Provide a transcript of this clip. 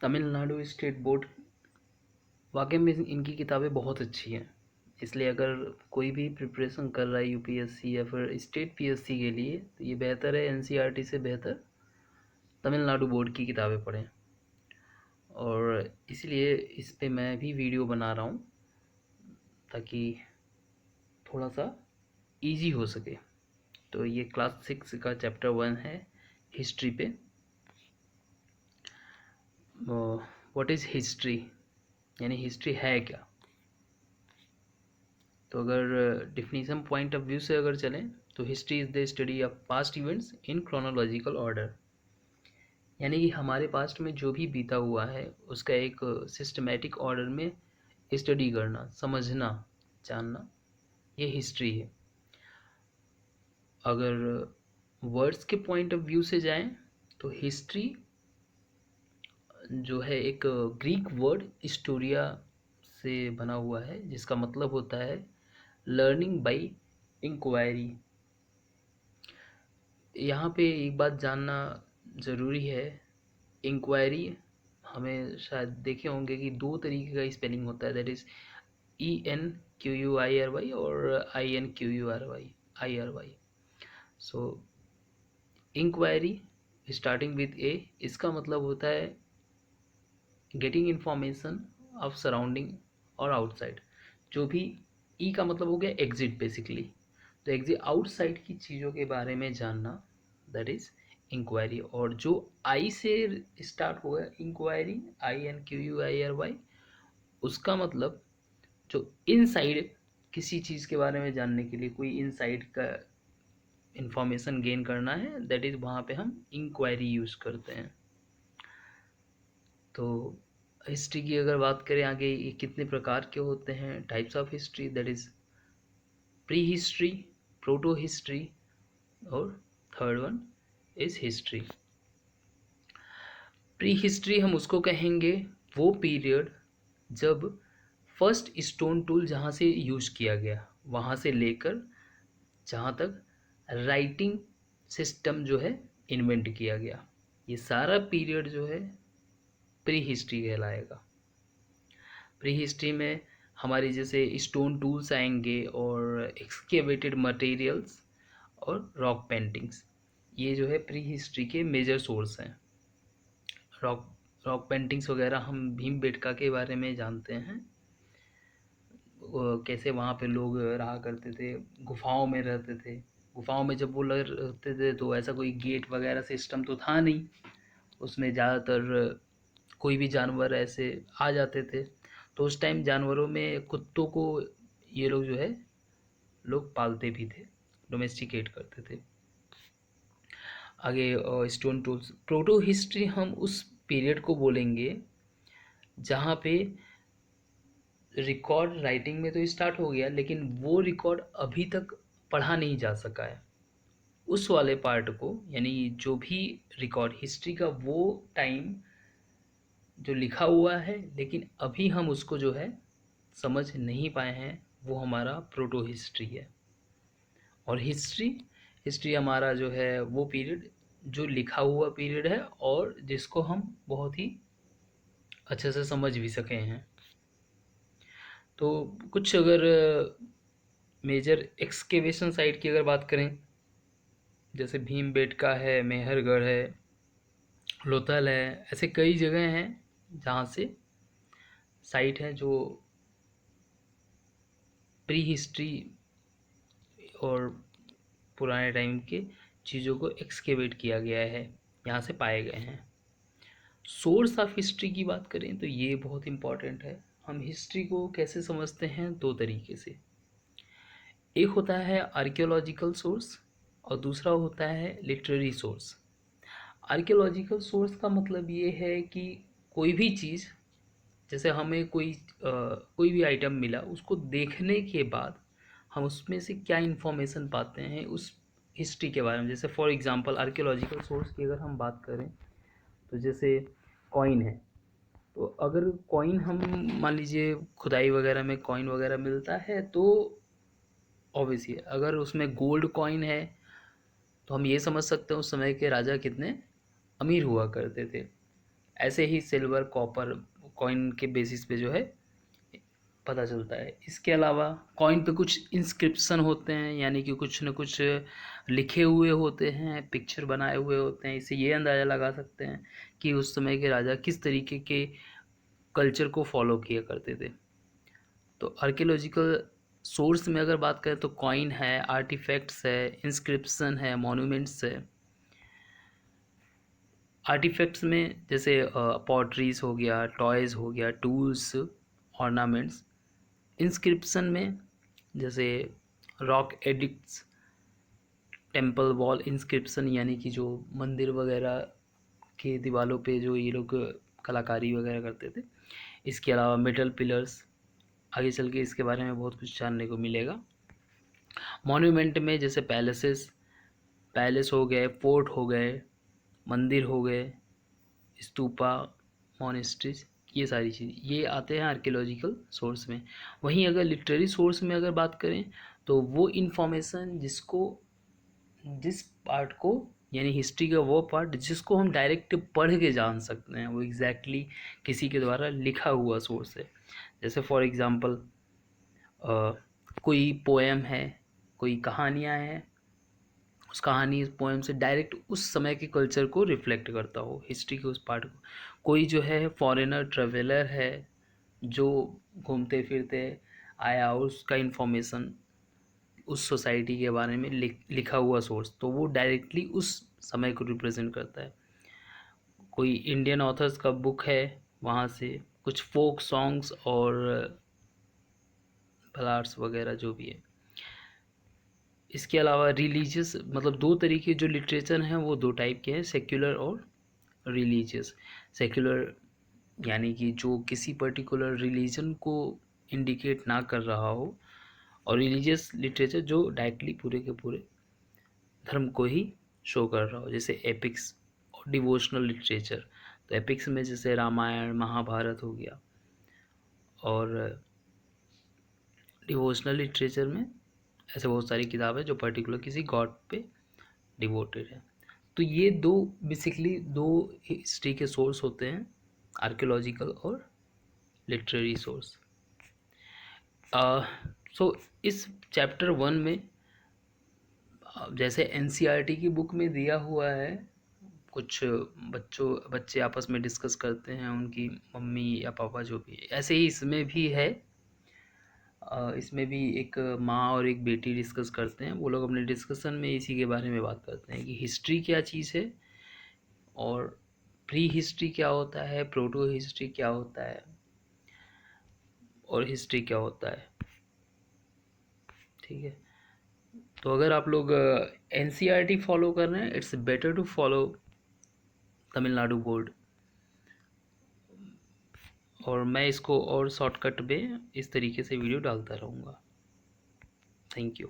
Tamil Nadu state board वाकई में इनकी किताबें बहुत अच्छी हैं। इसलिए अगर कोई भी प्रिपरेशन कर रहा है यूपीएससी या फिर स्टेट पीएससी के लिए, तो ये बेहतर है एनसीईआरटी से बेहतर तमिलनाडु बोर्ड की किताबें पढ़ें। और इसलिए इस पे मैं भी वीडियो बना रहा हूँ ताकि थोड़ा सा इजी हो सके। तो ये क्लास 6 का चैप्टर 1 है, हिस्ट्री पे। व्हाट इज़ हिस्ट्री, यानी हिस्ट्री है क्या। तो अगर डिफिनीशन पॉइंट ऑफ व्यू से अगर चलें तो history is the study of past events in chronological order, यानी कि हमारे पास्ट में जो भी बीता हुआ है उसका एक सिस्टमेटिक ऑर्डर में स्टडी करना, समझना, जानना, ये हिस्ट्री है। अगर वर्ड्स के पॉइंट ऑफ व्यू से जाएं तो हिस्ट्री जो है एक ग्रीक वर्ड हिस्टोरिया से बना हुआ है, जिसका मतलब होता है लर्निंग बाय इंक्वायरी। यहाँ पे एक बात जानना ज़रूरी है, इंक्वायरी हमें शायद देखे होंगे कि दो तरीके का स्पेलिंग होता है, दैट इज़ ENQUIRY और INQURY। So inquiry starting with A, इसका मतलब होता है गेटिंग इन्फॉर्मेशन ऑफ सराउंडिंग और आउटसाइड। जो भी ई का मतलब हो गया एग्जिट बेसिकली, तो एग्जिट आउटसाइड की चीज़ों के बारे में जानना, दैट इज इंक्वायरी। और जो आई से स्टार्ट होगा इंक्वायरी, INQUIRY, उसका मतलब जो इनसाइड किसी चीज़ के बारे में जानने के लिए कोई इनसाइड का इंफॉर्मेशन गेन करना है, दैट इज़ वहाँ पे हम इंक्वायरी यूज़ करते हैं। तो हिस्ट्री की अगर बात करें आगे, ये कितने प्रकार के होते हैं, types of history, that is pre history, proto history, और third one is history. Pre history हम उसको कहेंगे वो पीरियड जब फर्स्ट स्टोन टूल जहाँ से यूज किया गया वहाँ से लेकर जहाँ तक राइटिंग सिस्टम जो है इन्वेंट किया गया, ये सारा पीरियड जो है प्री हिस्ट्री कहलाएगा। प्री हिस्ट्री में हमारी जैसे स्टोन टूल्स आएंगे और एक्सकेवेटेड मटेरियल्स और रॉक पेंटिंग्स, ये जो है प्री हिस्ट्री के मेजर सोर्स हैं। रॉक रॉक पेंटिंग्स वगैरह हम भीमबेटका के बारे में जानते हैं, कैसे वहाँ पे लोग रहा करते थे, गुफाओं में रहते थे। गुफाओं में जब वो लोग रहते थे तो ऐसा कोई गेट वगैरह सिस्टम तो था नहीं, उसमें ज़्यादातर कोई भी जानवर ऐसे आ जाते थे। तो उस टाइम जानवरों में कुत्तों को ये लोग जो है लोग पालते भी थे, डोमेस्टिकेट करते थे। आगे स्टोन टूल्स, प्रोटो हिस्ट्री हम उस पीरियड को बोलेंगे जहाँ पे रिकॉर्ड राइटिंग में तो स्टार्ट हो गया लेकिन वो रिकॉर्ड अभी तक पढ़ा नहीं जा सका है, उस वाले पार्ट को, यानी जो भी रिकॉर्ड हिस्ट्री का वो टाइम जो लिखा हुआ है लेकिन अभी हम उसको जो है समझ नहीं पाए हैं, वो हमारा प्रोटो हिस्ट्री है। और हिस्ट्री हिस्ट्री हमारा जो है वो पीरियड जो लिखा हुआ पीरियड है और जिसको हम बहुत ही अच्छे से समझ भी सके हैं। तो कुछ अगर मेजर एक्सकेवेशन साइट की अगर बात करें, जैसे भीमबेटका है, मेहरगढ़ है, लोथल है, ऐसे कई जगह हैं जहाँ से साइट हैं जो प्री हिस्ट्री और पुराने टाइम के चीज़ों को एक्सकेवेट किया गया है, यहाँ से पाए गए हैं। सोर्स ऑफ हिस्ट्री की बात करें तो ये बहुत इम्पॉर्टेंट है। हम हिस्ट्री को कैसे समझते हैं, दो तरीके से। एक होता है आर्कियोलॉजिकल सोर्स और दूसरा होता है लिटरेरी सोर्स। आर्कियोलॉजिकल सोर्स का मतलब ये है कि कोई भी चीज़, जैसे हमें कोई भी आइटम मिला, उसको देखने के बाद हम उसमें से क्या इन्फॉर्मेशन पाते हैं उस हिस्ट्री के बारे में। जैसे फॉर एग्जांपल आर्कियोलॉजिकल सोर्स की अगर हम बात करें तो जैसे कॉइन है, तो अगर कॉइन हम मान लीजिए खुदाई वगैरह में कॉइन वगैरह मिलता है तो ऑब्वियसली अगर उसमें गोल्ड कॉइन है तो हम ये समझ सकते हैं उस समय के राजा कितने अमीर हुआ करते थे। ऐसे ही सिल्वर कॉपर कॉइन के बेसिस पे जो है पता चलता है। इसके अलावा कॉइन पे कुछ इंस्क्रिप्शन होते हैं, यानी कि कुछ न कुछ लिखे हुए होते हैं, पिक्चर बनाए हुए होते हैं। इससे ये अंदाज़ा लगा सकते हैं कि उस समय के राजा किस तरीके के कल्चर को फॉलो किया करते थे। तो आर्कियोलॉजिकल सोर्स में अगर बात करें तो कॉइन है, आर्टिफैक्ट्स है, इंस्क्रिप्शन है, मॉन्यूमेंट्स है। आर्टिफैक्ट्स में जैसे पॉटरीज हो गया, टॉयज़ हो गया, टूल्स, ऑर्नामेंट्स। इंस्क्रिप्शन में जैसे rock addicts, temple wall inscription, यानी कि जो मंदिर वगैरह के दीवारों पे जो ये लोग कलाकारी वगैरह करते थे। इसके अलावा मेटल पिलर्स, आगे चल के इसके बारे में बहुत कुछ जानने को मिलेगा। मॉन्यूमेंट में जैसे पैलेस हो गए, फोर्ट हो गए, मंदिर हो गए, स्तूपा, मोनेस्ट्रीज, ये सारी चीज़ ये आते हैं आर्कियोलॉजिकल सोर्स में। वहीं अगर लिटरेरी सोर्स में अगर बात करें तो वो इन्फॉर्मेशन जिस पार्ट को, यानी हिस्ट्री का वो पार्ट जिसको हम डायरेक्ट पढ़ के जान सकते हैं, वो एग्जैक्टली किसी के द्वारा लिखा हुआ सोर्स है। जैसे फॉर एग्ज़ाम्पल कोई पोएम है, कोई कहानियाँ हैं, उस कहानी उस पोएम से डायरेक्ट उस समय के कल्चर को रिफ्लेक्ट करता हो, हिस्ट्री के उस पार्ट को। कोई जो है फॉरेनर ट्रेवलर है जो घूमते फिरते आया और उसका इन्फॉर्मेशन उस सोसाइटी के बारे में लिखा हुआ सोर्स, तो वो डायरेक्टली उस समय को रिप्रेजेंट करता है। कोई इंडियन ऑथर्स का बुक है, वहाँ से कुछ फोक सॉन्ग्स और बलाड्स वगैरह जो भी है। इसके अलावा रिलीजियस, मतलब दो तरीके जो लिटरेचर हैं वो दो टाइप के हैं, सेक्युलर और रिलीजियस। सेक्युलर यानी कि जो किसी पर्टिकुलर रिलीजन को इंडिकेट ना कर रहा हो, और रिलीजियस लिटरेचर जो डायरेक्टली पूरे के पूरे धर्म को ही शो कर रहा हो, जैसे एपिक्स और डिवोशनल लिटरेचर। तो एपिक्स में जैसे रामायण महाभारत हो गया, और डिवोशनल लिटरेचर में ऐसे बहुत सारी किताबें जो पर्टिकुलर किसी गॉड पे डिवोटेड है। तो ये दो बेसिकली दो हिस्ट्री के सोर्स होते हैं, आर्कियोलॉजिकल और लिटरेरी सोर्स। सो इस चैप्टर 1 में जैसे एनसीईआरटी की बुक में दिया हुआ है, कुछ बच्चे आपस में डिस्कस करते हैं, उनकी मम्मी या पापा जो भी है, ऐसे ही इसमें भी है। इसमें भी एक माँ और एक बेटी डिस्कस करते हैं। वो लोग अपने डिस्कशन में इसी के बारे में बात करते हैं कि हिस्ट्री क्या चीज़ है, और प्री हिस्ट्री क्या होता है, प्रोटो हिस्ट्री क्या होता है, और हिस्ट्री क्या होता है। ठीक है, तो अगर आप लोग एनसीईआरटी फॉलो कर रहे हैं, it's better to follow Tamil Nadu board. और मैं इसको और शॉर्टकट में इस तरीके से वीडियो डालता रहूँगा। Thank you.